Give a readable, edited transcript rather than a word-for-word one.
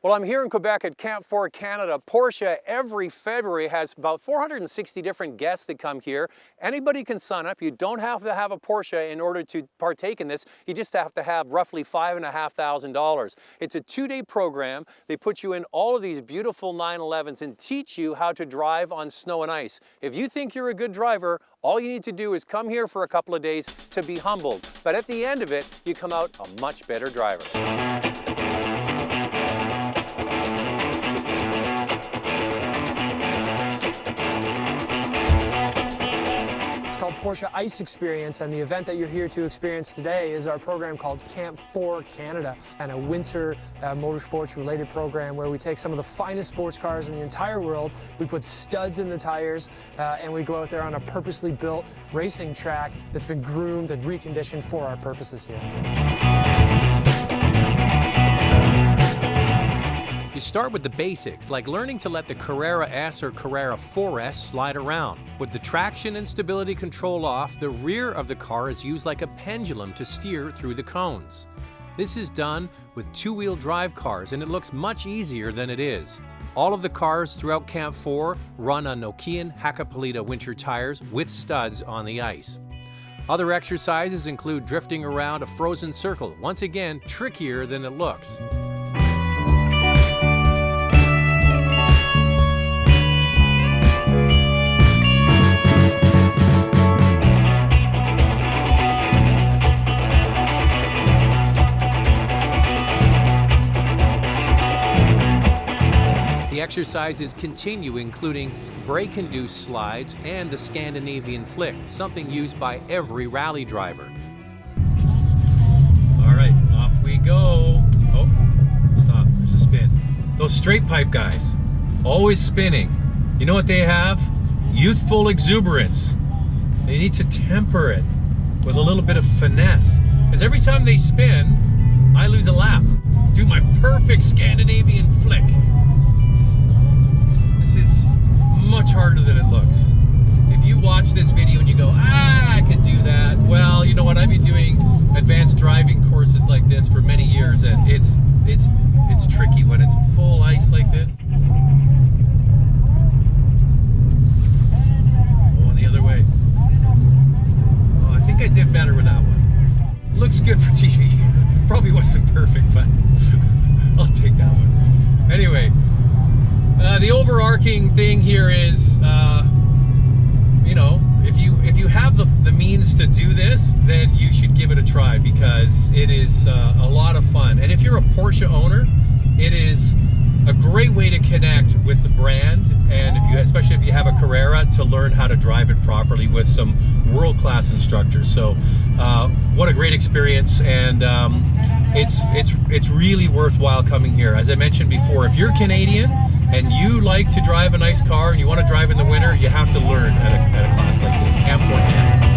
Well, I'm here in Quebec at Camp 4 Canada. Porsche every February has about 460 different guests that come here. Anybody can sign up. You don't have to have a Porsche in order to partake in this. You just have to have roughly $5,500. It's a 2-day program. They put you in all of these beautiful 911s and teach you how to drive on snow and ice. If you think you're a good driver, all you need to do is come here for a couple of days to be humbled. But at the end of it, you come out a much better driver. Porsche Ice Experience, and the event that you're here to experience today is our program called Camp 4 Canada, and a winter motorsports related program where we take some of the finest sports cars in the entire world, we put studs in the tires, and we go out there on a purposely built racing track that's been groomed and reconditioned for our purposes here. You start with the basics, like learning to let the Carrera S or Carrera 4S slide around. With the traction and stability control off, the rear of the car is used like a pendulum to steer through the cones. This is done with two-wheel drive cars, and it looks much easier than it is. All of the cars throughout Camp 4 run on Nokian Hakkapeliitta winter tires with studs on the ice. Other exercises include drifting around a frozen circle, once again trickier than it looks. The exercises continue, including brake-induced slides and the Scandinavian flick, something used by every rally driver. All right, off we go. Oh, stop, there's a spin. Those straight pipe guys, always spinning. You know what they have? Youthful exuberance. They need to temper it with a little bit of finesse, because every time they spin, I lose a lap. Do my perfect Scandinavian flick. This is much harder than it looks. If you watch this video and you go, I could do that, well, you know what, I've been doing advanced driving courses like this for many years, and it's tricky when it's full ice like this. Oh, the other way. Oh, I think I did better with that one. Looks good for TV. Probably wasn't perfect, but I'll take that one. Anyway. The overarching thing here is, you know, if you have the means to do this, then you should give it a try, because it is a lot of fun. And if you're a Porsche owner, it is a great way to connect with the brand, and especially if you have a Carrera, to learn how to drive it properly with some world-class instructors. So what a great experience, and it's really worthwhile coming here. As I mentioned before, if you're Canadian and you like to drive a nice car and you want to drive in the winter, you have to learn at a class like this, Camp 4 Canada.